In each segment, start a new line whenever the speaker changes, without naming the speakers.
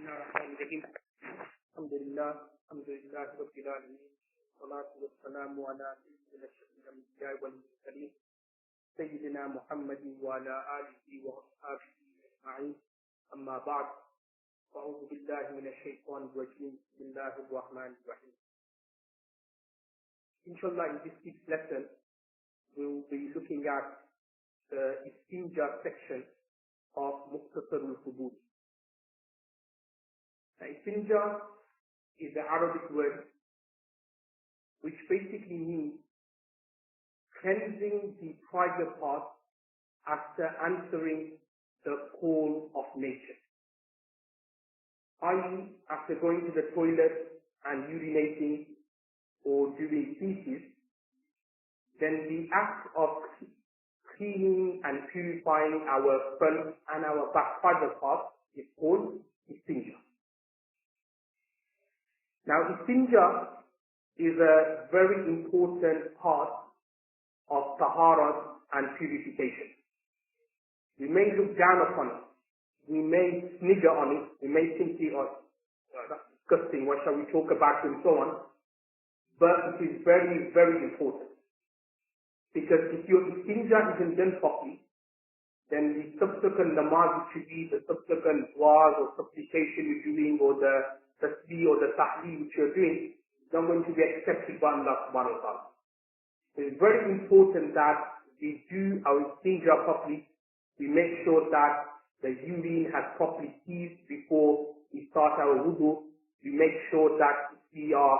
الله الرحمن الرحيم الحمد لله رب العالمين والصلاة والسلام على سيدنا أشرف الأنبياء والمرسلين سيدنا محمد وعلى آله وأصحابه أجمعين أما بعد أعوذ بالله من الشيطان الرجيم بسم الله الرحمن الرحيم. Inshallah, in this week's lesson we will be looking at the istinja section of Mukhtasar al-Hudud. Istinja is the Arabic word which basically means cleansing the private parts after answering the call of nature. I.e., after going to the toilet and urinating or doing feces, then the act of cleaning and purifying our front and our back private parts is called istinja. Now, istinja is a very important part of tahara and purification. We may look down upon it, we may snigger on it, we may think that's disgusting, what shall we talk about, and so on, but it is very, very important. Because if your istinja isn't done properly, then the subsequent namaz which should be the subsequent du'as or supplication you're doing, or the tasbih or the tahleel which you're doing, is not going to be accepted by Allah subhanahu wa ta'ala. It's very important that we do our istinja properly. We make sure that the urine has properly ceased before we start our wudu. We make sure that if we are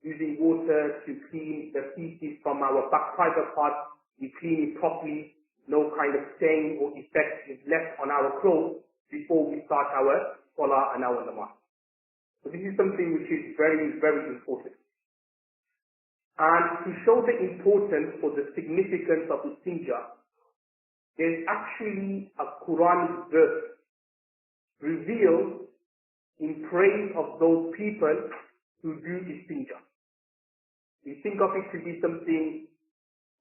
using water to clean the feces from our back private part, we clean it properly. No kind of stain or effect is left on our clothes before we start our salah and our namaz. So this is something which is very, very important. And to show the importance or the significance of istinja, there is actually a Quranic verse revealed in praise of those people who do istinja. We think of it to be something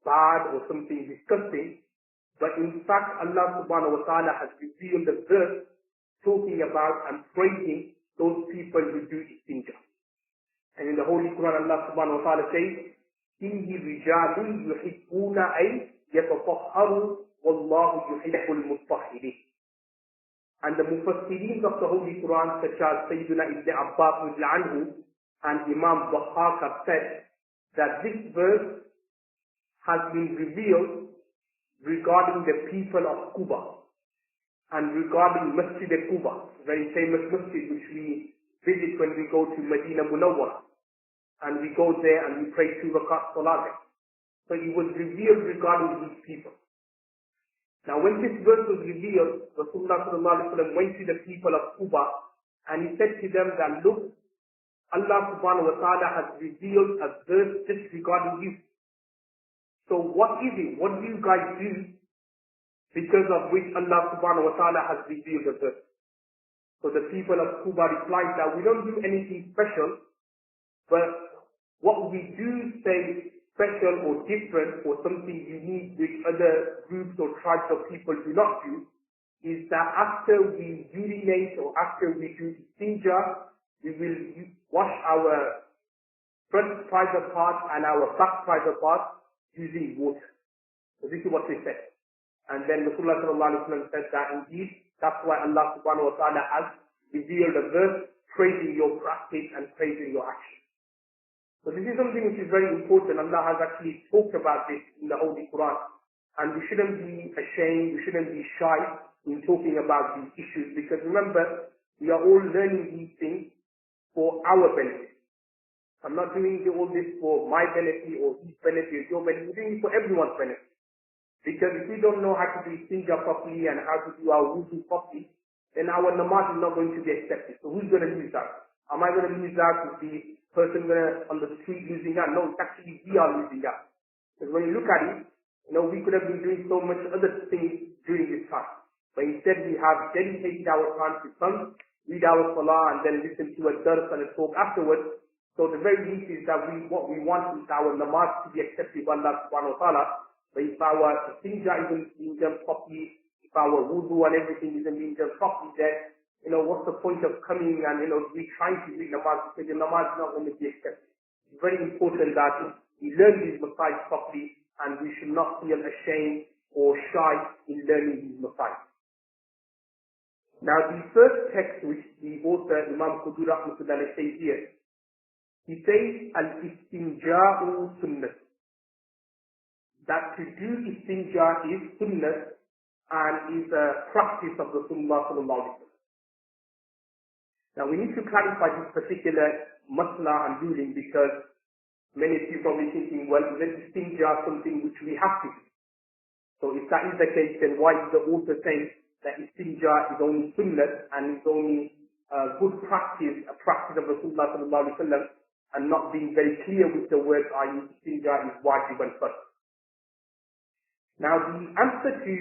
bad or something disgusting, but in fact Allah subhanahu wa ta'ala has revealed a verse talking about and praising those people who do istinja. And in the Holy Quran Allah subhanahu wa ta'ala says, فِيهِ رِجَالٌ يُحِبُّونَ أَن يَتَطَهَّرُوا وَاللَّهُ يُحِبُّ الْمُطَّهِّرِينَ. And the Mufassirin of the Holy Quran, such as Sayyidina Ibn Abbas anhu and Imam Dhahhak, have said that this verse has been revealed regarding the people of Quba and regarding Masjid al-Quba, very famous masjid which we visit when we go to Medina Munawwara, and we go there and we pray 2 rakat salah there. So it was revealed regarding these people. Now when this verse was revealed, Rasulullah sallallahu alaihi wasallam went to the people of Quba and he said to them that, look, Allah subhanahu wa ta'ala has revealed a verse just regarding you. So what is it? What do you guys do because of which Allah subhanahu wa ta'ala has revealed the verse? So the people of Quba replied that we don't do anything special, but what we do say special or different or something unique which other groups or tribes of people do not do is that after we urinate or after we do istinja, we will wash our front private part and our back private part using water. So this is what they said. And then Rasulullah sallallahu alaihi wasallam said that indeed, that's why Allah subhanahu wa ta'ala has revealed a verse praising your practice and praising your action. So this is something which is very important. Allah has actually talked about this in the Holy Quran. And we shouldn't be ashamed, we shouldn't be shy in talking about these issues, because remember, we are all learning these things for our benefit. I'm not doing all this for my benefit or his benefit or your benefit. We're doing it for everyone's benefit. Because if we don't know how to do istinja properly and how to do our wudu properly, then our namaz is not going to be accepted. So who's going to lose out? Am I going to lose out? Is the person on the street losing out? No, it's actually we are losing out. Because when you look at it, we could have been doing so much other things during this time. But instead we have dedicated our time to come, read our salah, and then listen to a dars and a talk afterwards. So the very least is that what we want is our namaz to be accepted by Allah subhanahu wa ta'ala. But if our istinja isn't being done properly, if our wudu and everything isn't being done properly, then what's the point of coming and, we trying to read namaz because your namaz is not going to be accepted. It's very important that we learn these masail properly, and we should not feel ashamed or shy in learning these masail. Now, the first text which the author, Imam Qudur Rahmatullah says here, he says, Al-Istinja'u Sunnah. That to do istinja is sunnah and is a practice of Rasulullah sallallahu alaihi wasallam. Now, we need to clarify this particular masla and ruling because many of you are probably thinking, well, is istinja something which we have to do? So if that is the case, then why is the author saying that istinja is only sunnah and is only a good practice, a practice of Rasulullah sallallahu alaihi wasallam, and not being very clear with the words, i.e. istinja is wajib and farz? Now, the answer to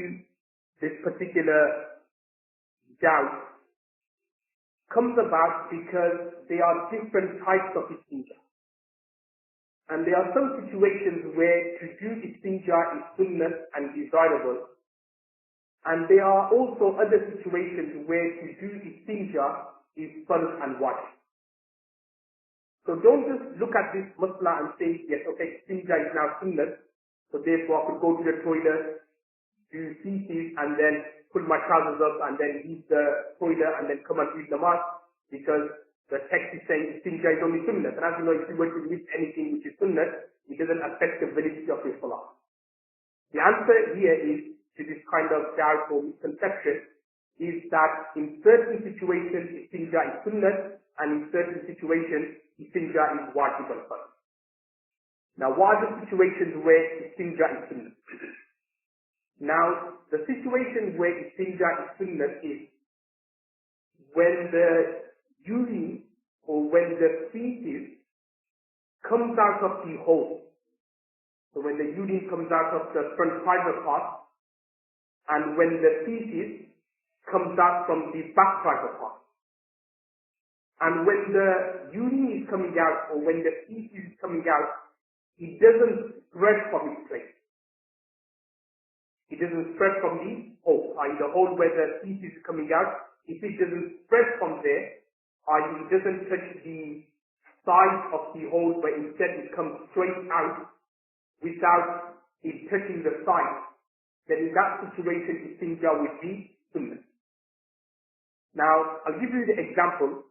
this particular doubt comes about because there are different types of istinja. And there are some situations where to do istinja is sunnah and desirable. And there are also other situations where to do istinja is farz and wajib. So don't just look at this masla and say, yes, okay, istinja is now sunnah, so therefore I could go to the toilet, do feces, and then pull my trousers up and then leave the toilet and then come and read namaz, because the text is saying istinja is only sunnah. And as you know, if you were to miss anything which is sunnah, it doesn't affect the validity of your salah. The answer here is to this kind of doubt or misconception is that in certain situations istinja is sunnah, and in certain situations istinja is wajib and farz. Now, what are the situations where istinja is sunnah? Now, the situation where istinja is sunnah is when the urine or when the feces comes out of the hole. So when the urine comes out of the front private part, and when the feces comes out from the back private part. And when the urine is coming out or when the feces is coming out, it doesn't spread from its place. It doesn't spread from the hole, i.e. the hole where the feces is coming out. If it doesn't spread from there, i.e. it doesn't touch the side of the hole, but instead it comes straight out without it touching the side, then in that situation istinja would be sunnah. Now, I'll give you the example.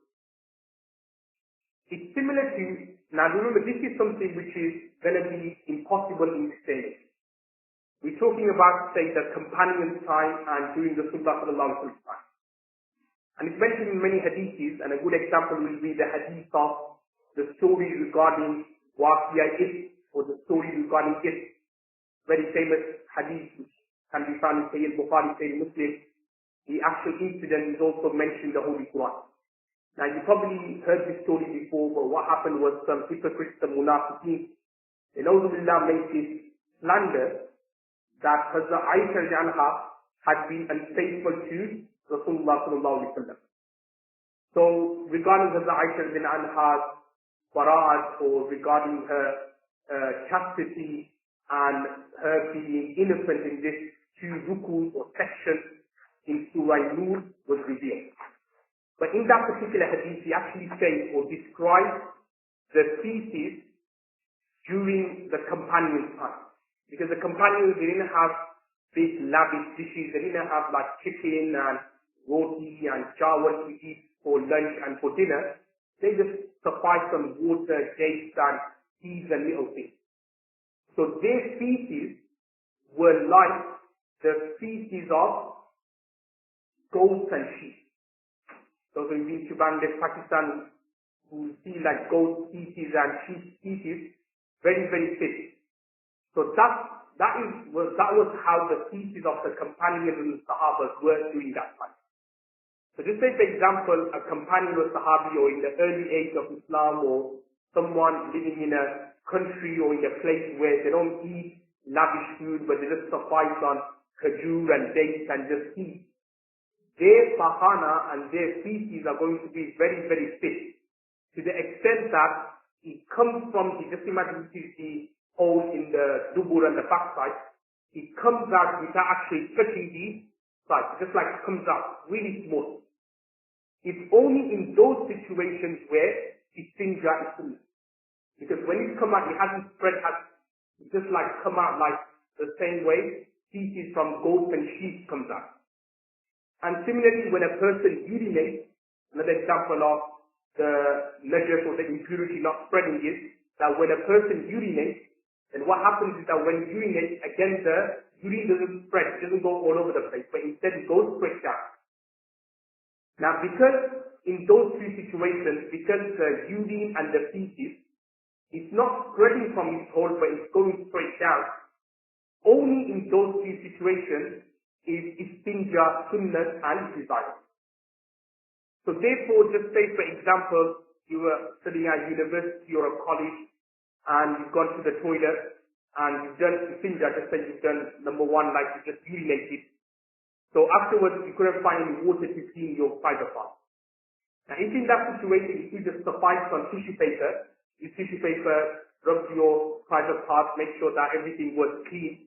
It's similar to, now remember, this is something which is going to be impossible in this day. We're talking about, say, the companion's time and during the Rasulullah sallallahu alaihi wasallam time. And it's mentioned in many hadiths, and a good example will be the hadith of the story regarding Waqiya Ifk, or the story regarding Ifk. Very famous hadith which can be found in Sahih Bukhari, Sahih Muslim. The actual incident is also mentioned in the Holy Quran. Now, you probably heard this story before, but what happened was some hypocrites, some munafiqeen, they made this slander that Hazrat Aisha anha had been unfaithful to Rasulullah sallallahu alaihi wasallam. So, regarding Hazrat Aisha anha's bara'at, or regarding her chastity and her being innocent in this two rukus or sections in Surah Nur was revealed. But in that particular hadith, he actually says or describes the feces during the companion's time. Because the companions, they didn't have big lavish dishes, they didn't have like chicken and roti and chawal to eat for lunch and for dinner. They just sufficed on water, dates and teas and little things. So their feces were like the feces of goats and sheep. So when we to Bangladesh, Pakistan, who see like goat feces and sheep feces, very, very fit. So that was how the feces of the companions and the Sahabas were during that time. So just say, for example, a companion or Sahabi, or in the early age of Islam, or someone living in a country or in a place where they don't eat lavish food, but they just suffice on khajur and dates and just eat. Their pahana and their feces are going to be very, very fit, to the extent that it comes from the, just imagine you see the hole in the dubur and the backside, it comes out without actually touching the side, just like it comes out really small. It's only in those situations where istinja is sunnah. Because when it's come out, it hasn't spread, it's just like come out like the same way feces from goats and sheep comes out. And similarly, when a person urinates, another example of the najas or the impurity not spreading is that when a person urinates, then what happens is that when he urinates, again the urine doesn't spread, it doesn't go all over the place, but instead it goes straight down. Now because in those two situations, because the urine and the feces, it's not spreading from its hole, but it's going straight down, only in those two situations is istinja sunnah and desire. So therefore, just say for example, you were studying at university or a college and you've gone to the toilet and you've done istinja, just say you've done number one, like you just urinated. So afterwards, you couldn't find any water to clean your private part. Now if in that situation, if you just suffice on tissue paper, use tissue paper, rub your private part, make sure that everything was clean,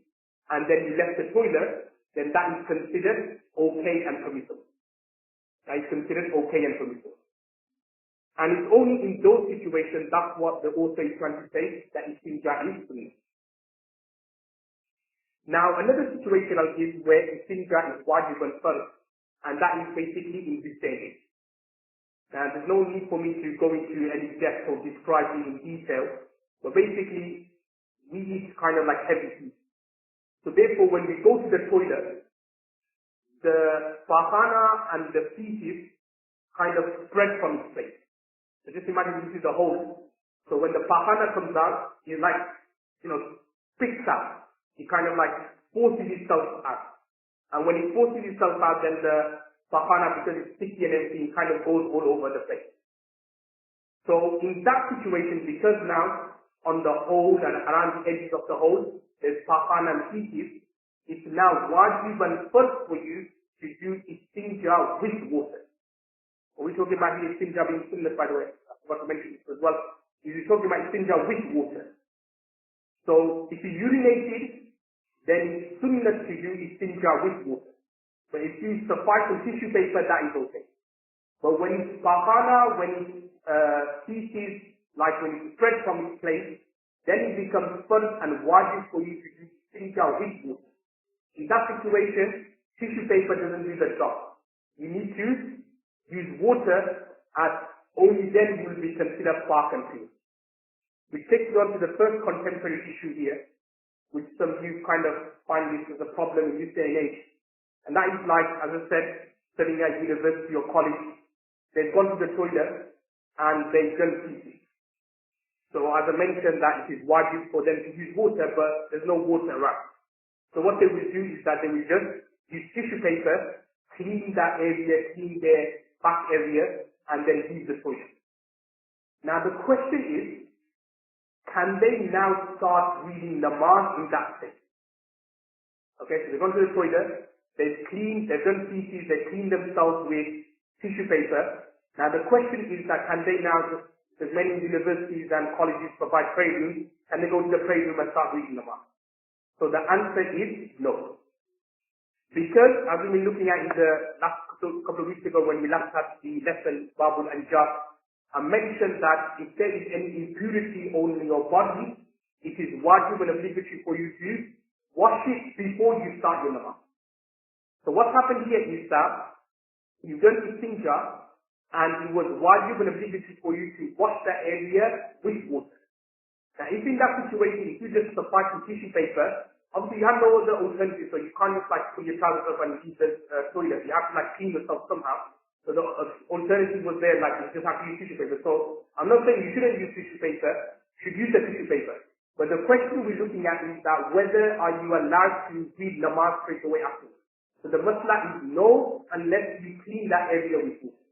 and then you left the toilet, then that is considered okay and permissible. That is considered okay and permissible. And it's only in those situations, that's what the author is trying to say, that istinja is sunnah. Now another situation I'll give where istinja is wajib and fard, and that is basically in this day and age. Now there's no need for me to go into any depth or describe it in detail, but basically we eat kind of like heavy food. So therefore when we go to the toilet, the pahana and the feces kind of spread from its place. So just imagine this is a hole. So when the pahana comes out, it like, spits out. It kind of like forces itself out. And when it forces itself out, then the pahana, because it's sticky and everything, kind of goes all over the place. So in that situation, because now on the hole and around the edges of the hole, there's pahana and feces, it's now wajib and first for you to do istinja with water. We're talking about the istinja being sunnah, by the way. I forgot to mention this as well. We're talking about istinja with water. So if you urinated, then it's sunnah to do istinja with water. But if you suffice on tissue paper, that is okay. But when it's pahana, when it's feces, like when it's spread from its place, then it becomes fard and wajib for you to do istinja with water. In that situation, tissue paper doesn't do the job. You need to use water, as only then will be considered pak and pure. Which takes you on to the first contemporary issue here, which some of you kind of find this as a problem in this day and age. And that is like, as I said, studying at university or college, they've gone to the toilet and they've done feces. So as I mentioned that it is wajib for them to use water, but there's no water around. So what they will do is that they will just use tissue paper, clean that area, clean their back area, and then leave the toilet. Now the question is, can they now start reading namaz in that state? Okay, so they've gone to the toilet, they've done feces, they've cleaned themselves with tissue paper. Now the question is that can they now just, as many universities and colleges provide prayer rooms, can they go to the prayer room and start reading namaz? So the answer is no. Because, as we've been looking at in the last couple of weeks ago when we last had the lesson, Babul and Jab, I mentioned that if there is any impurity on your body, it is wajib and obligatory for you to wash it before you start your namaz. So what happened here is that you've done istinja and it was wajib and obligatory for you to wash that area with water. Now if in that situation, if you just suffice with tissue paper, obviously you have no other alternative, so you can't just like put your trousers up and use the toilet. You have to like clean yourself somehow. So the alternative was there, like you just have to use tissue paper. So I'm not saying you shouldn't use tissue paper, you should use the tissue paper. But the question we're looking at is that whether are you allowed to read namaz straight away afterwards. So the masla is no, unless you clean that area with water.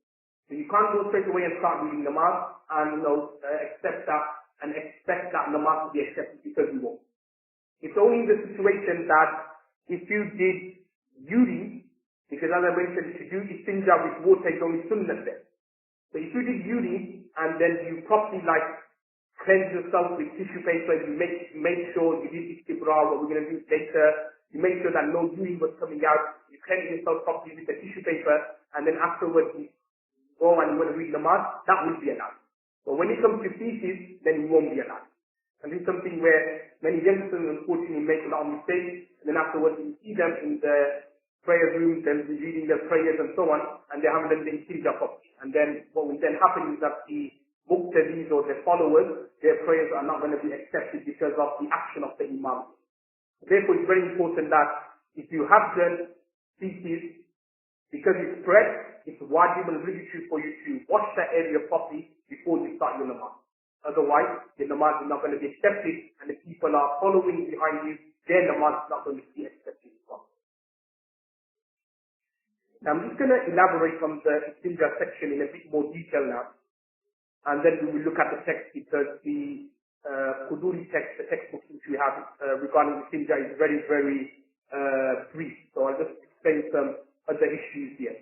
So you can't go straight away and start reading namaz and accept that and expect that namaz to be accepted because you won't. It's only the situation that if you did urine, because as I mentioned, to do istinja with water is only sunnah there. So if you did urine and then you properly like cleanse yourself with tissue paper, you make sure you did istibra, what we're going to do later, you make sure that no urine was coming out, you cleanse yourself properly with the tissue paper, and then afterwards you go and you want to read namaz, that will be allowed. But when it comes to feces, then you won't be allowed. And this is something where many youngsters unfortunately make a lot of mistakes, and then afterwards you see them in the prayer rooms, they'll be reading their prayers and so on, and they haven't done the istinja properly. And then what will then happen is that the muqtadis or their followers, their prayers are not going to be accepted because of the action of the imam. Therefore, it's very important that if you have done feces, because it's spread, it's wajib and obligatory for you to wash that area properly before you start your namaz. Otherwise, your namaz is not going to be accepted, and if people are following behind you, their namaz is not going to be accepted as well. Now, I'm just going to elaborate on the istinja section in a bit more detail now, and then we will look at the text, because the Quduri text, the textbook which we have regarding istinja is very, very brief. So I'll just explain some other issues here.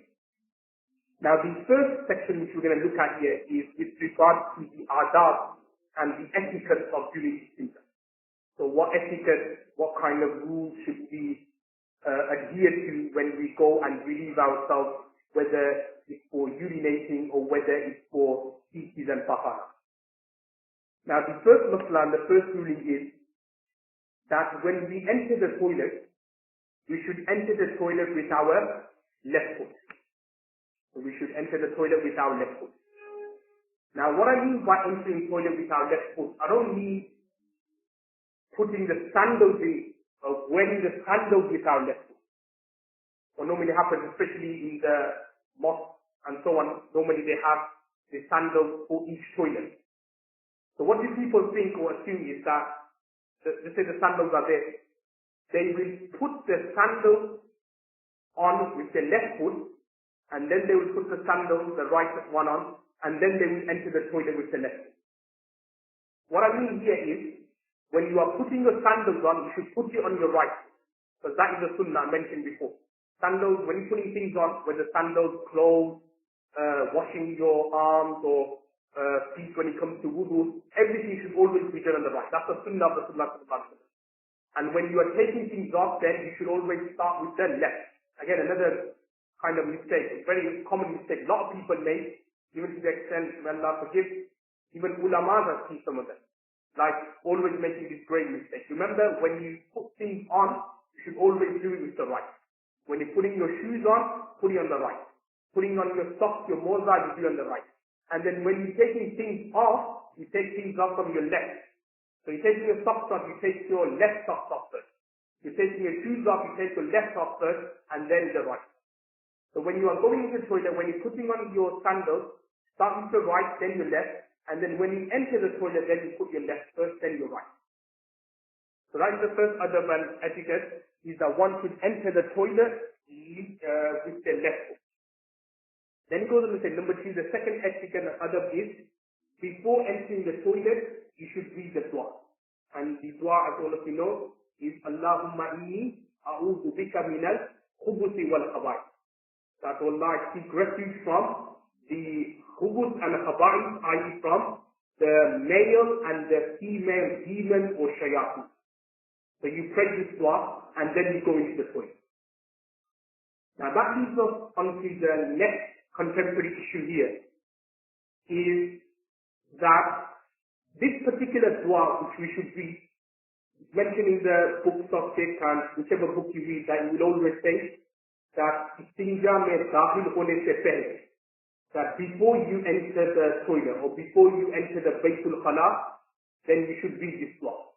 Now, the first section which we're going to look at here is with regard to the adab and the etiquette of doing istinja. So what etiquette, what kind of rules should we adhere to when we go and relieve ourselves, whether it's for urinating or whether it's for feces and tahara. Now, the first masla and the first ruling is that when we enter the toilet, we should enter the toilet with our left foot. So we should enter the toilet with our left foot. Now, what I mean by entering the toilet with our left foot, I don't mean putting the sandals in, or wearing the sandals with our left foot. What normally happens, especially in the mosque and so on, normally they have the sandals for each toilet. So what do people think or assume is that, let's say the sandals are there, they will put the sandals on with their left foot, and then they will put the sandals, the right one on, and then they will enter the toilet with the left foot. What I mean here is, when you are putting your sandals on, you should put it on your right foot, because that is the sunnah I mentioned before. Sandals, when you're putting things on, whether sandals, clothes, washing your arms or feet when it comes to wudu, everything should always be done on the right. That's the sunnah of the Sunnah. And when you are taking things off, then you should always start with the left. Again, another kind of mistake, a very common mistake. A lot of people make, even to the extent, when Allah forgive, even ulamas have seen some of them. Like, always making this great mistake. Remember, when you put things on, you should always do it with the right. When you're putting your shoes on, put it on the right. Putting on your socks, your moza, you do it on the right. And then when you're taking things off, you take things off from your left. So you're taking your socks off, you take your left socks off first. You're taking your shoes off, you take your left off first, and then the right. So when you are going into the toilet, when you're putting on your sandals, start with the right, then your left, and then when you enter the toilet, then you put your left first, then your right. So that is the first adab and etiquette, is that one should enter the toilet with their left foot. Then it goes on to say, number 2, the second etiquette and adab is, before entering the toilet, you should read the dua. And the dua, as all of you know, is Allahumma inni a'udhu bika minal khubuthi wal khaba'ith. That Allah, I seek refuge from the khubuth and khaba'ith, i.e. from the male and the female demon or shayateen. So you pray this dua and then you go into the toilet. Now that leads us on to the next contemporary issue here, is that this particular dua which we should read, mentioned in the books of fiqh and whichever book you read, that you will always say that istinja mein dakhil hone se pehle, that before you enter the toilet or before you enter the Baytul Khala, then you should read this dua.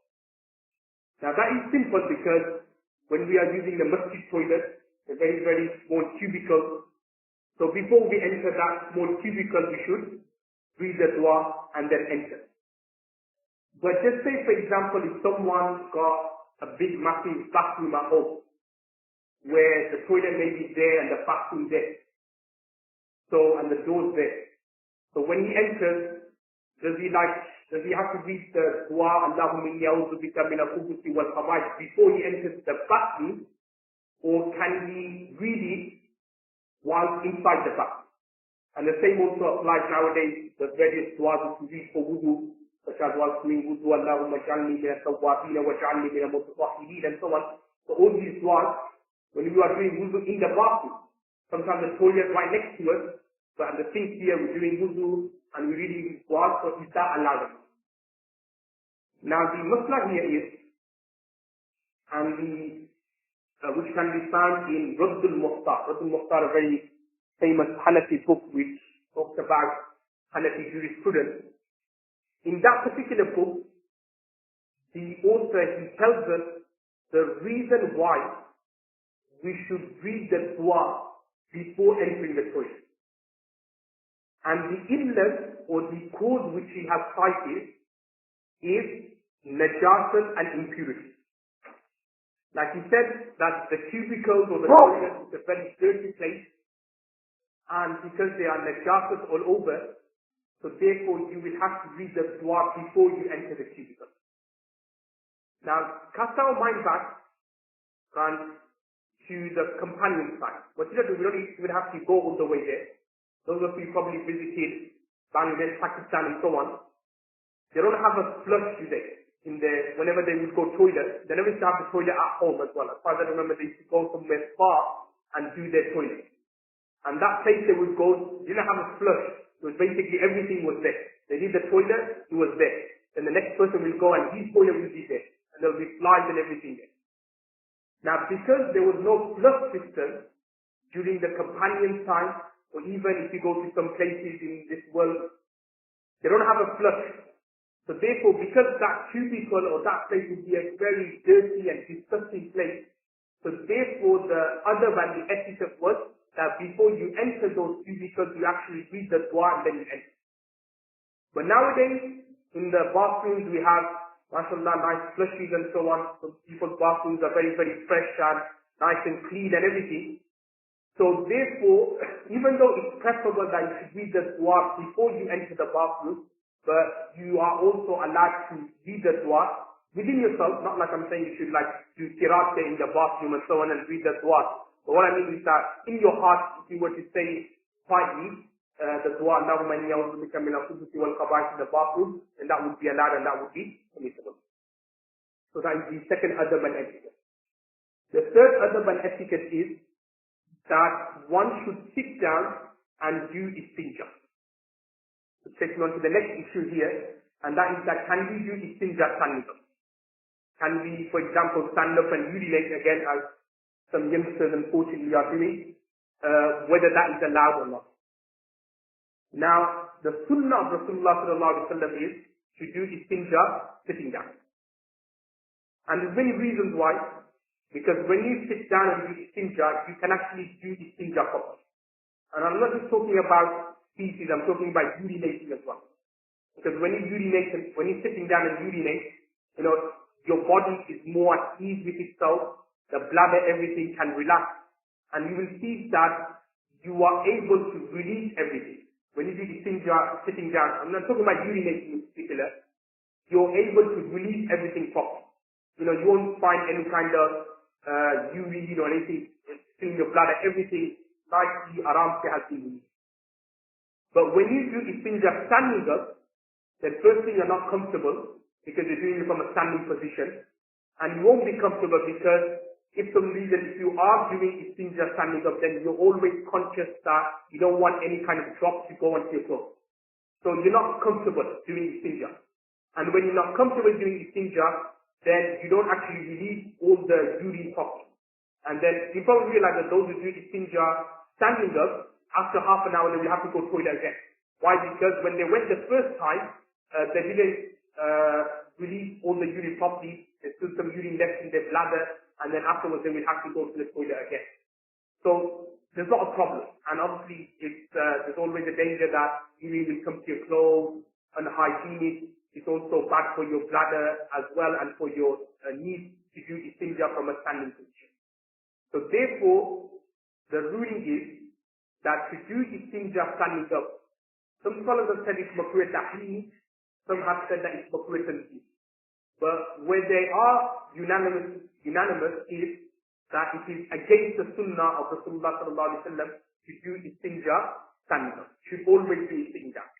Now that is simple, because when we are using the masjid toilet, a very, very small cubicle, so before we enter that small cubicle, we should read the dua and then enter. But just say, for example, if someone got a big, massive bathroom at home, where the toilet may be there and the bathroom there, so, and the door's there. So when he enters, does he have to read the dua, Allahumma inni a'udhu bika min al-khubuthi wal khaba'ith, before he enters the bathroom, or can he read it while inside the bathroom? And the same also applies nowadays, the various duas which we read for wudu, such as while doing wudu, Allahumma ja'alni min al-tawwabin wa ja'alni min al-mutatahhirin, and so on. So all these duas, when you are doing wudu in the bathroom, sometimes the toilet right next to us, But at the sink here, we're doing wudu and we're reading Quran, so is that allowed? Now the masla here is, and which can be found in Raddul Mukhtar. Raddul Mukhtar, a very famous Hanafi book which talks about Hanafi jurisprudence. In that particular book, the author, he tells us the reason why we should read the dua before entering the toilet. And the illness or the cause which he has cited is najasat and impurity. Like he said that the cubicles or the toilet is a very dirty place, and because they are najasat all over, so therefore you will have to read the dua before you enter the cubicle. Now, cast our mind back and to the companion side. What you do, we don't even have to go all the way there. Those of you probably visited Bangladesh, Pakistan and so on. They don't have a flush today. Whenever they would go toilet, they never used to have the toilet at home as well. As far as I remember, they used to go somewhere far and do their toilet. And that place they would go, didn't have a flush. It was basically everything was there. They did the toilet, it was there. Then the next person will go and his toilet will be there. And there will be flies and everything there. Now, because there was no flush system during the companion time, or even if you go to some places in this world, they don't have a flush. So therefore, because that cubicle or that place would be a very dirty and disgusting place, so therefore the other than the etiquette was that before you enter those cubicles, you actually read the dua and then you enter. But nowadays, in the bathrooms, we have mashallah, nice flushes and so on. So people's bathrooms are very, very fresh and nice and clean and everything. So therefore, even though it's preferable that you should read the dua before you enter the bathroom, but you are also allowed to read the dua within yourself, not like I'm saying you should like do qiraat in the bathroom and so on and read the dua. But what I mean is that in your heart, if you were to say quietly, the dua, Allahumma inni a'udhu bika min al-khubuthi wal khaba'ith in the bathroom, and that would be allowed and that would be permissible. So that is the second adab and etiquette. The third adab and etiquette is that one should sit down and do istinja. So taking on to the next issue here, and that is that can we do istinja standing up? Can we, for example, stand up and urinate again as some youngsters unfortunately are doing, whether that is allowed or not? Now, the sunnah of Rasulullah sallallahu alaihi wasallam is to do istinja sitting down. And there's many reasons why. Because when you sit down and do istinja, you can actually do istinja properly. And I'm not just talking about feces, I'm talking about urinating as well. Because when you urinate, when you're sitting down and urinate, your body is more at ease with itself, the bladder, everything can relax. And you will see that you are able to release everything. When you do istinja sitting down, I'm not talking about urinating in particular, you're able to release everything properly. You won't find any kind of urine or anything in your bladder, everything nicely, aramse has been released. But when you do istinja standing up, then first thing you're not comfortable because you're doing it from a standing position, and you won't be comfortable because if you are doing istinja standing up, then you're always conscious that you don't want any kind of drop to go onto your clothes. So you're not comfortable doing istinja. And when you're not comfortable doing istinja, then you don't actually release all the urine properly. And then you probably realize that those who do istinja standing up, after half an hour they will have to go to the toilet again. Why? Because when they went the first time, they didn't release all the urine properly. There's still some urine left in their bladder, and then afterwards they will have to go to the toilet again. So there's not a problem. And obviously there's always a danger that urine will come to your clothes, unhygienic. It's also bad for your bladder as well and for your need to do istinja from a standing position. So therefore, the ruling is that to do istinja standing up, some scholars have said it's makruh tahrim, some have said that it's makruh tanzih. But where they are unanimous is that it is against the sunnah of Rasulullah sallallahu alaihi wasallam to do istinja standing up. Should always be sitting down.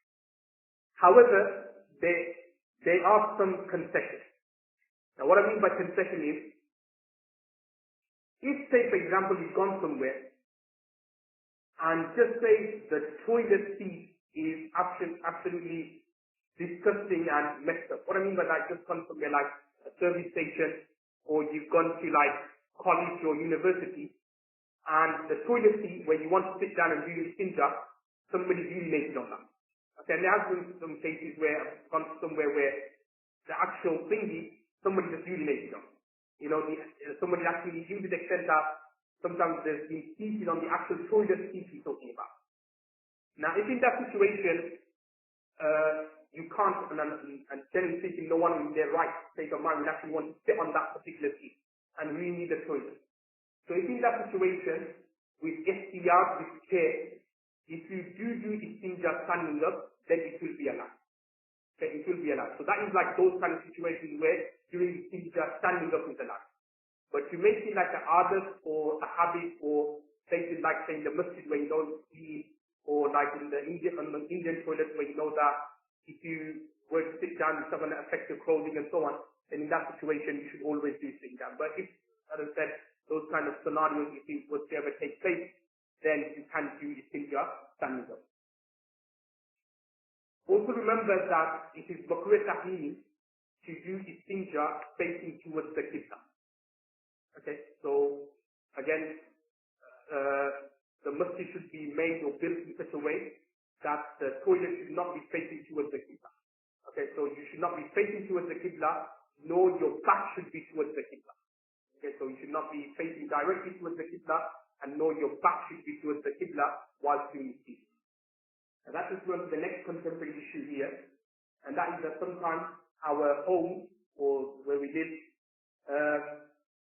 However, there are some concessions. Now what I mean by concession is, if say for example you've gone somewhere and just say the toilet seat is absolutely disgusting and messed up. What I mean by that, just come somewhere like a service station, or you've gone to like college or university, and the toilet seat where you want to sit down and do your istinja, somebody's urinated on that. Okay, and there have been some cases where I've gone somewhere where the actual thingy, somebody just urinated on. You know, somebody actually used it to the extent that sometimes there's been seated on the actual toilet seat he's talking about. Now, if in that situation, you can't, and generally speaking, no one in their right state of mind will actually want to sit on that particular seat and really need the toilet. So if in that situation, with ihtiyar, with care, if you do istinja standing up, then it will be allowed. Okay, it will be allowed. So that is like those kind of situations where doing istinja standing up is allowed. But to make it like an adat or a habit, or places like say in the masjid where you don't clean, or like in the Indian toilets where you know that if you were to sit down, it's not going to affect your clothing and so on, then in that situation you should always do sitting down. But if, as I said, those kind of scenarios, if it was to ever take place, then you can do istinja standing up. Also remember that it is makruh tahlili to do istinja facing towards the qibla. Okay, so again, the masjid should be made or built in such a way that the toilet should not be facing towards the qibla. Okay, so you should not be facing towards the qibla, nor your back should be towards the qibla. Okay, so you should not be facing directly towards the qibla, and nor your back should be towards the qibla whilst doing it. And that is one of the next contemporary issue here, and that is that sometimes our home or where we live,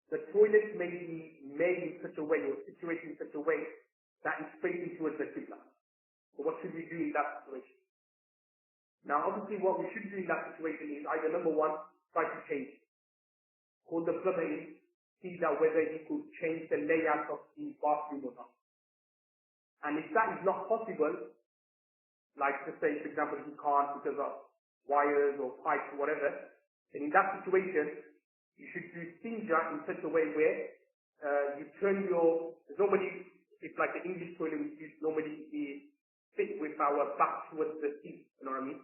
the toilet may be made in such a way or situated in such a way that is facing towards the qibla. So what should we do in that situation? Now obviously what we should do in that situation is either number one, try to change. Call the plumber in, see that whether he could change the layout of the bathroom or not. And if that is not possible, like to say, for example, he can't because of wires or pipes or whatever, then in that situation, you should do istinja in such a way where you turn normally, it's like the English toilet which is normally we sit with our back towards the seat, you know what I mean?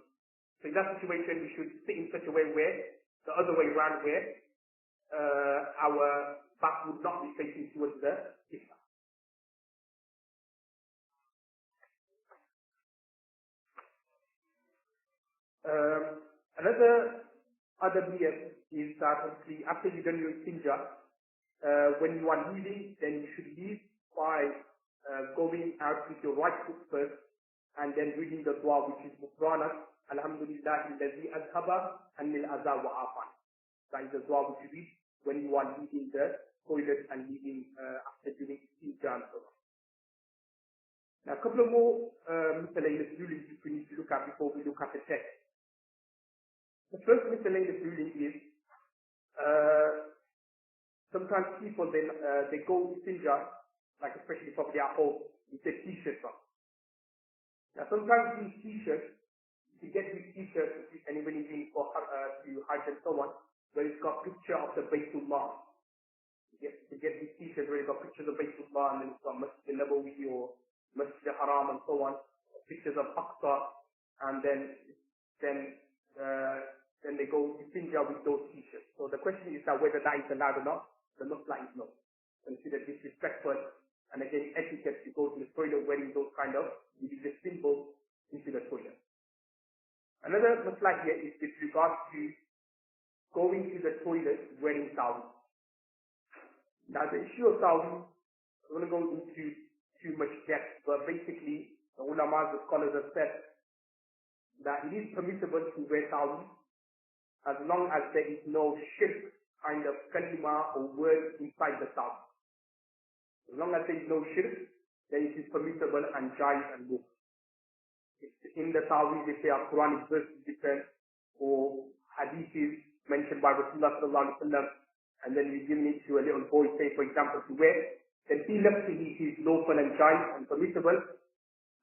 So in that situation, we should sit in such a way where, the other way around where, our back would not be facing towards the qibla. Another adabiyat is that obviously after you've done your istinja, when you are leaving, then you should leave by going out with your right foot first, and then reading the dua which is Ghufranak, Alhamdulillah alladhi azhaba anil adha wa afan. That is the dua which you read when you are leaving the toilet and leaving after doing istinja and so on. Now a couple of more miscellaneous rulings which we need to look at before we look at the text. The first miscellaneous ruling is sometimes people they go istinja, like especially probably at home, with their t-shirts on. Now sometimes these t-shirts, you get these t-shirts, anybody being for to Hajj and so on, where it's got picture of the Baytul Mal. You get these t-shirts where it's got pictures of Baytul Mal, and it's got Masjid Nabawi or Masjid Haram and so on, pictures of Aqsa, and then they go istinja with those t-shirts. So the question is that whether that is allowed or not. The Muslim is no. Consider disrespectful, and again etiquette to go to the toilet wearing those kind of religious symbols into the toilet. Another masla here is with regards to going to the toilet wearing towels. Now the issue of towels, I don't want to go into too much depth, but basically the ulama, the scholars have said that it is permissible to wear towels as long as there is no shirk kind of kalima or word inside the towel. As long as there is no shirk, then it is permissible and jaiz and good. In the tawil, if there are Quranic verses different or hadiths mentioned by Rasulullah sallallahu alaihi wasallam, and then we give it to a little boy, say for example, to wear, then he left it is lawful and jaiz and permissible.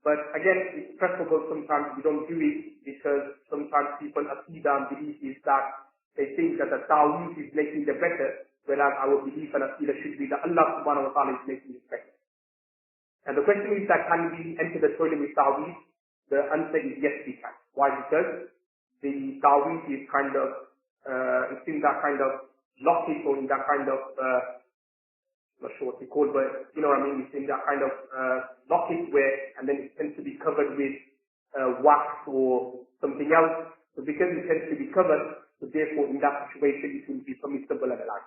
But again, it's preferable sometimes we don't do it because sometimes people aqidah and belief is that they think that the ta'wil is making the better, whereas our belief and aqidah should be that Allah subhanahu wa ta'ala is making it better. And the question is that can we enter the toilet with ta'weez? The answer is yes, we can. Why? Because the ta'weez is kind of, it's in that kind of locket or in that kind of, not sure what it's called, but you know what I mean, it's in that kind of locket where, and then it tends to be covered with wax or something else. So because it tends to be covered, so therefore in that situation it will be permissible and allowed.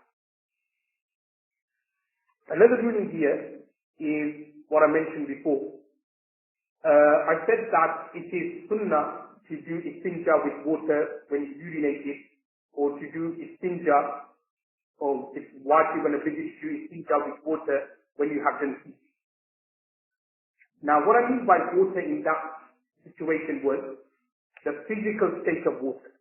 Another ruling here is what I mentioned before. I said that it is sunnah to do istinja with water when you urinate it, or to do istinja, or it's wajib and obligatory to do istinja with water when you have done feet. Now what I mean by water in that situation was the physical state of water.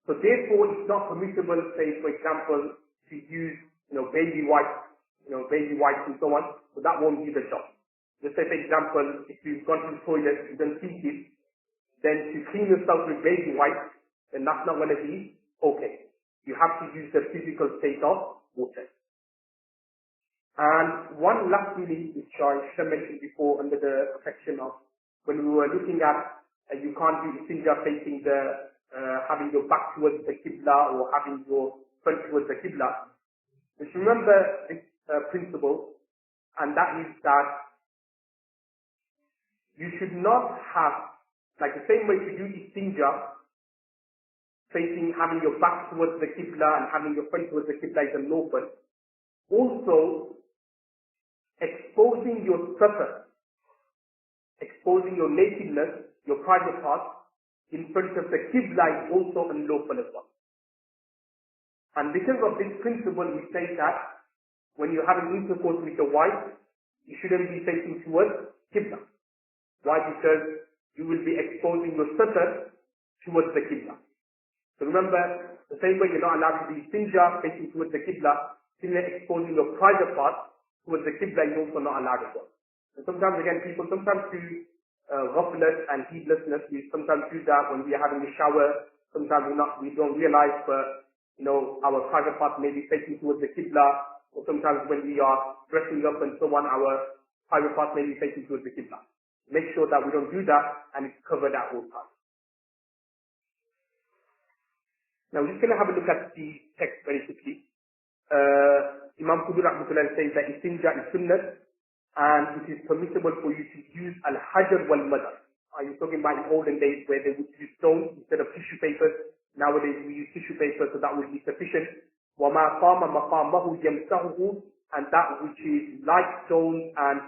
So therefore it's not permissible, say for example, to use, baby wipes, and so on, so that won't do the job. Just say for example, if you've gone to the toilet, you've done feces, then to clean yourself with baby wipes, then that's not going to be okay. You have to use the physical state of water. And one last ruling which I should have mentioned before under the section of when we were looking at you can't do istinja facing the having your back towards the Qibla or having your front towards the Qibla. Just remember this principle, and that is that you should not have, like the same way to do istinja, having your back towards the Qibla and having your front towards the Qibla is unlawful. Also, exposing your sutra, exposing your nakedness, your private parts, in front of the Qibla is also unlawful as well. And because of this principle, we say that when you're having intercourse with your wife, you shouldn't be facing towards Qibla. Why? Because you will be exposing your sutra towards the Qibla. So remember, the same way you're not allowed to do istinja facing towards the Qibla, similarly exposing your private parts towards the Qibla is also not allowed as well. And sometimes again, people sometimes do ghaflat and heedlessness. We sometimes do that when we are having a shower. Sometimes we don't realize, but our private parts may be facing towards the Qibla, or sometimes when we are dressing up and so on, our private parts may be facing towards the Qibla. Make sure that we don't do that and it's covered at all times. Now we're just going to have a look at the text very quickly. Imam Qudur Rahmatullah says that istinja is sunnah and it is permissible for you to use al-hajar wal-madar. You're talking about in olden days where they would use stones instead of tissue papers. Nowadays we use tissue paper, so that will be sufficient. وَمَا قَامَ مَقَامَهُ يَمْسَحُهُ, and that which is like stones and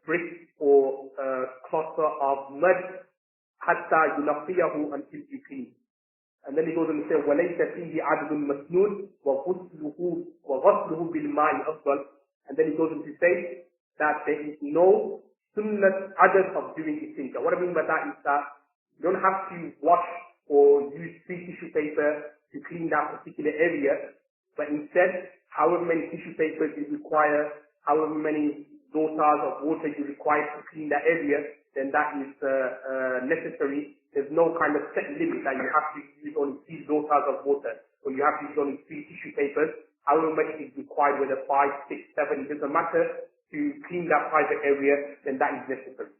bricks or cluster of mud, حَتَّى يُنَقِّيَهُ, until you clean. And then he goes on to say, وَلَيْسَ فِيهِ عَدْدٌ مَسْنُونَ وَغَسْلُهُ بِالْمَاءِ أَفْضَلُ. And then he goes on to say that there is no sunnat adad of doing istinja. What I mean by that is that you don't have to wash or use free tissue paper to clean that particular area, but instead, however many tissue papers you require, however many lotas of water you require to clean that area, then that is necessary. There's no kind of set limit that you have to use only 3 lotas of water, or you have to use only 3 tissue papers. However much is required, whether 5, 6, 7, it doesn't matter, to clean that private area, then that is necessary.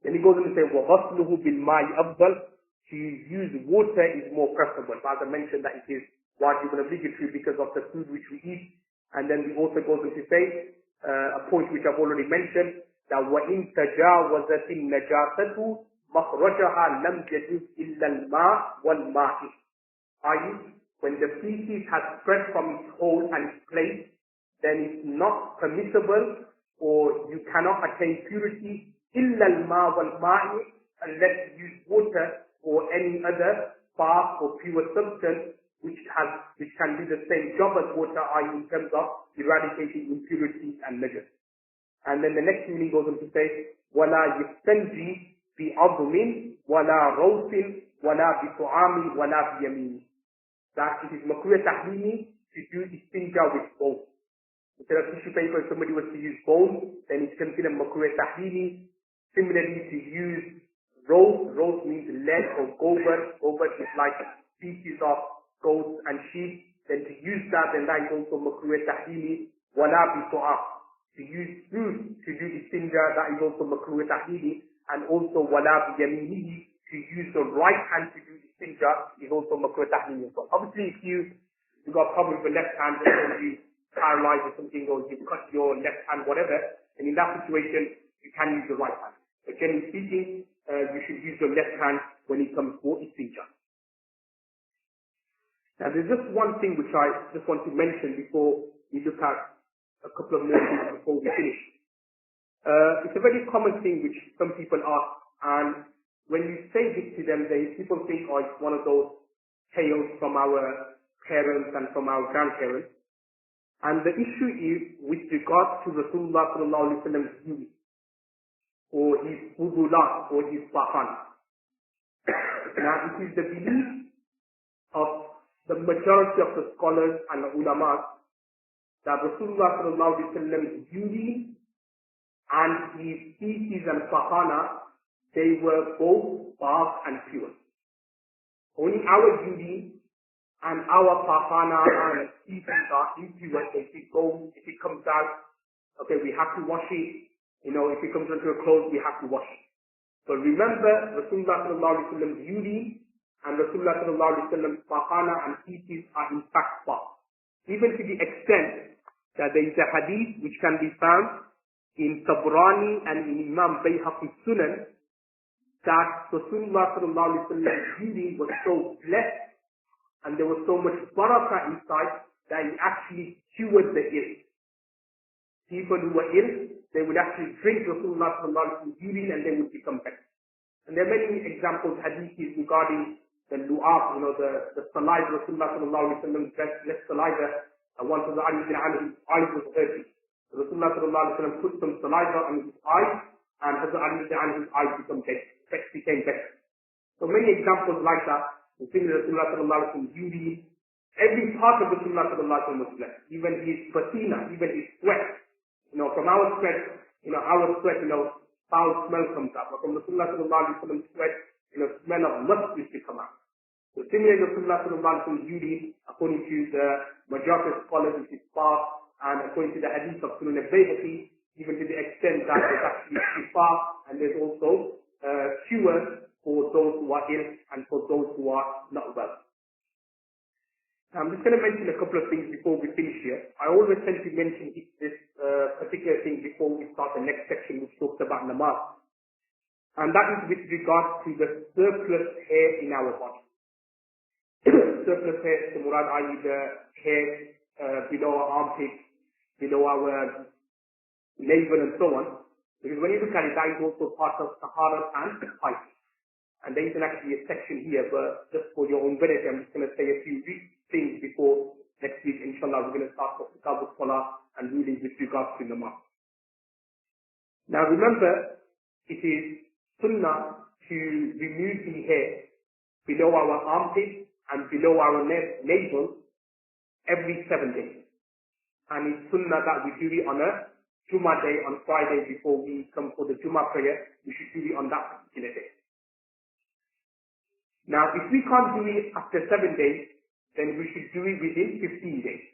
Then he goes on to say, وَغَسْلُهُ بِالْمَاءِ أَفْضَلُ. To use water is more preferable. But as I mentioned that it is wajib and obligatory because of the food which we eat. And then he also goes on to say, a point which I've already mentioned, that وَإِن تَجَاوَزَتِ النَّجَاسَةُ مَخْرَجَهَا لَمْ يَجُزْ إِلَّا الْمَاءُ وَالْمَاءِ. i.e., when the feces has spread from its hole and its place, then it's not permissible or you cannot attain purity إِلَّا الْمَاءُ وَالْمَاءِ, unless you use water or any other fast or pure substance which can do the same job as water, i.e. in terms of eradicating impurities and najis. And then the next meaning goes on to say, وَلَا يَسْتَنْجِي بِعَظْمٍ وَلَا رَوْسٍ وَلَا بِطُعَامٍ وَلَا بِيَمِينٍ. That it is makruh tahlimi to do istinja with bone. Instead of tissue paper, if somebody was to use bone, then it's considered makruh tahlimi. Similarly, to use roast means leg or gober. Gober is like pieces of goats and sheep. Then to use that, then that is also makruh tahlimi. Wala bitu'ah. To to use fruit to do istinja, that is also makruh tahlili, and also wala biyaminihi, to use the right hand to do istinja is also makruh tahlili as well. Obviously, if you've got a problem with the left hand, or you paralyzed or something, or you cut your left hand, whatever, and in that situation, you can use the right hand. But generally speaking, you should use your left hand when it comes for istinja. Now, there's just one thing which I just want to mention before we look at a couple of more things before we finish. It's a very common thing which some people ask, and when you say this to them, people think, oh, it's one of those tales from our parents and from our grandparents. And the issue is with regards to Rasulullah sallallahu alaihi wasallam's beauty, or his fudulat, or his bahan. Now, it is the belief of the majority of the scholars and the ulama that Rasulullah sallallahu alaihi wasallam's beauty and his feces and bahana, they were both bark and pure. Only our beauty and our bahana and feces are impure. If it comes out, okay, we have to wash it. If it comes into a clothes, we have to wash it. But remember, Rasulullah sallallahu alaihi wasallam's beauty and Rasulullah sallallahu alaihi wasallam's bahana and feces are in fact bark. Even to the extent that there is a hadith which can be found in Tabrani and in Imam Bayhaqi's Sunan, that Rasulullah sallallahu alaihi wasallam's beauty was so blessed and there was so much barakah inside that it actually cured the ill. People who were ill, they would actually drink Rasulullah sallallahu alaihi wasallam's beauty and they would become better. And there are many examples, hadiths regarding the lu'ab, the saliva. Rasulullah sallallahu alaihi wasallam left saliva, and once Ali bin Ali's eyes was dirty. Rasulullah sallallahu alaihi wasallam put some saliva on his eyes, and Hazrat Ali bin Ali's eyes became better. So many examples like that. We see Rasulullah sallallahu alaihi wasallam beauty. Every part of Rasulullah sallallahu alaihi wasallam was blessed. Even his patina, even his sweat. From our sweat, foul smell comes out. But from Rasulullah sallallahu alaihi wasallam's sweat, smell of musk used to come out. So similarly, Rasulullah sallallahu alaihi wasallam's beauty, according to the majority of scholars, which is far, and according to the hadith of Sunan al-Bayhaqi, even to the extent that there's actually shifa, and there's also cure for those who are ill and for those who are not well. I'm just going to mention a couple of things before we finish here. I always tend to mention this particular thing before we start the next section, which talks about namaz. And that is with regards to the surplus hair in our body. Surplus hair, the murad, i.e. the hair below our armpits, below our navel and so on. Because when you look at it, that is also part of Sahara and height. And there isn't actually a section here, but just for your own benefit, I'm just going to say a few things before next week. Inshallah, we're going to start with Kitab al-Salah and really with regards to namaz. Now remember, it is sunnah to remove the hair below our armpit and below our navel every 7 days. And it's sunnah that we do it on a Jummah day, on Friday before we come for the Jummah prayer. We should do it on that particular day. Now, if we can't do it after 7 days, then we should do it within 15 days.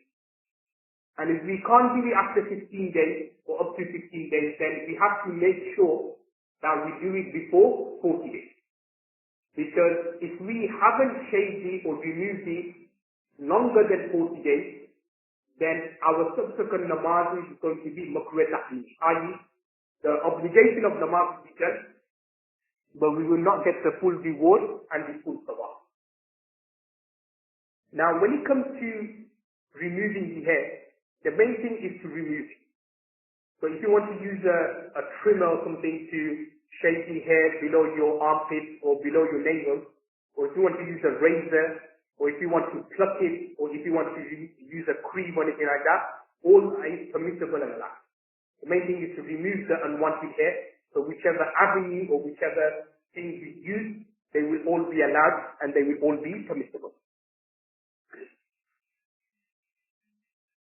And if we can't do it after 15 days, or up to 15 days, then we have to make sure that we do it before 40 days. Because if we haven't shaved it or removed it longer than 40 days, then our subsequent namaz is going to be makruh tahlil, i.e. the obligation of namaz will be done, but we will not get the full reward and the full sawab. Now, when it comes to removing the hair, the main thing is to remove it. So if you want to use a trimmer or something to shave the hair below your armpit or below your navel, or if you want to use a razor, or if you want to pluck it, or if you want to use a cream or anything like that, all is permissible and allowed. The main thing is to remove the unwanted hair. So whichever avenue or whichever thing you use, they will all be allowed and they will all be permissible.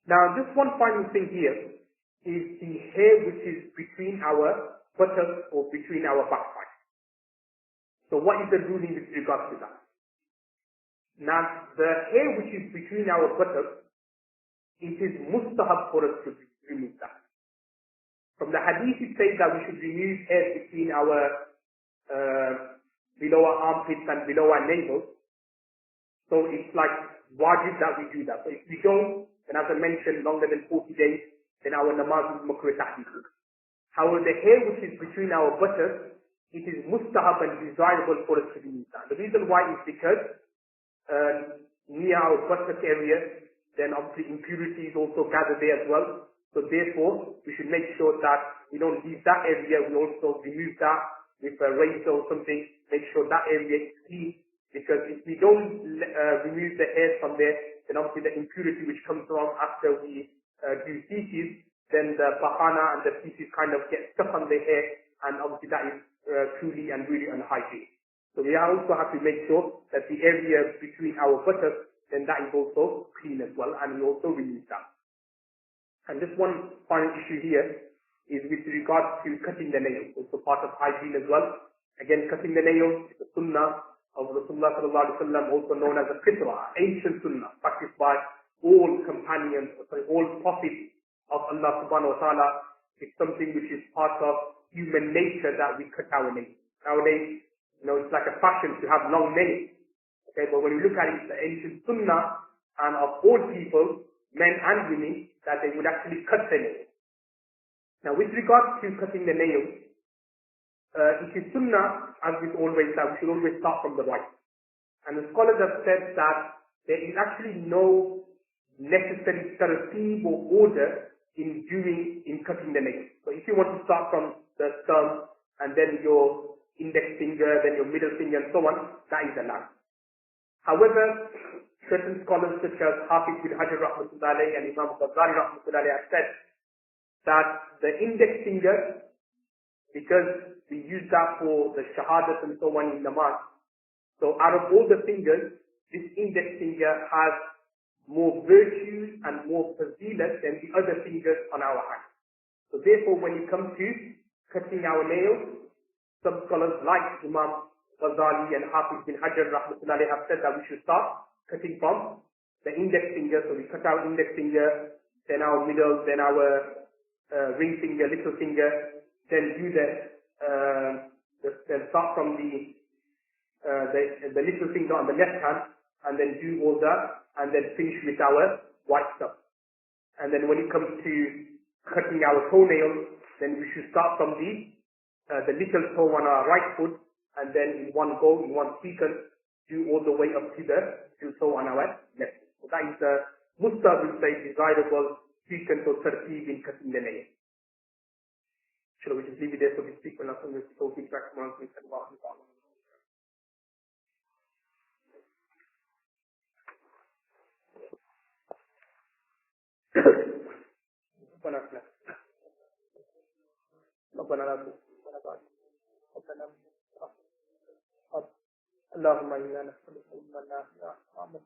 Now, just one final thing here is the hair which is between our buttocks or between our backside. So what is the ruling with regards to that? Now, the hair which is between our buttocks, it is mustahab for us to remove that. From the hadith, it says that we should remove hairs between our below our armpits and below our navel. So it's like wajib that we do that. So if we don't, then as I mentioned, longer than 40 days, then our namaz is makruh tahdith. However, the hair which is between our buttocks, it is mustahab and desirable for us to remove that. The reason why is because near our buttock area, then obviously impurities also gather there as well. So therefore, we should make sure that we don't leave that area. We also remove that with a razor or something. Make sure that area is clean. Because if we don't remove the hairs from there, then obviously the impurity which comes from after we do feces, then the bahana and the feces kind of get stuck on the hair, and obviously that is truly and really unhygienic. So we also have to make sure that the area between our buttocks, then that is also clean as well, and we also remove that. And just one final issue here is with regards to cutting the nails, also part of hygiene as well. Again, cutting the nails is a sunnah of Rasulullah sallallahu alaihi wasallam, also known as a fitrah, ancient sunnah, practiced by all companions, all prophets of Allah subhanahu wa ta'ala. It's something which is part of human nature that we cut our nails. Nowadays, it's like a fashion to have long nails. Okay, but when you look at it, the ancient sunnah and of all people, men and women, that they would actually cut their nails. Now, with regards to cutting the nails, it is sunnah, as with always, that we should always start from the right. And the scholars have said that there is actually no necessary tartib or order in cutting the nails. So if you want to start from the thumb and then your index finger, then your middle finger and so on, that is allowed. However, certain scholars such as Hafiz bin Hajar rahmatullahi alayhi and Imam Ghazali rahmatullahi alayhi have said that the index finger, because we use that for the shahadat and so on in namaz, so out of all the fingers, this index finger has more virtues and more fazilat than the other fingers on our hand. So therefore, when it comes to cutting our nails, some scholars like Imam Ghazali and Hafiz bin Hajar rahmatullahi have said that we should start cutting from the index finger. So we cut our index finger, then our middle, then our ring finger, little finger, then do then start from the little finger on the left hand, and then do all that, and then finish with our white stuff. And then when it comes to cutting our toenails, then we should start from the little toe on our right foot, and then in one go, in one sequence, do all the way up to the little toe on our left foot. So that is the Mustahab will say desirable sequence or tartib in cutting the nail. Shall we just leave it there for this week? When I come with so feedback tomorrow, we can walk and follow. اللهم إنا نسألك علما نافعا وعملا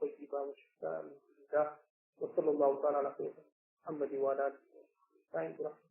طيبا وشفاء من كل داء وصلى الله تعالى على خير محمد وعلى آله وصحبه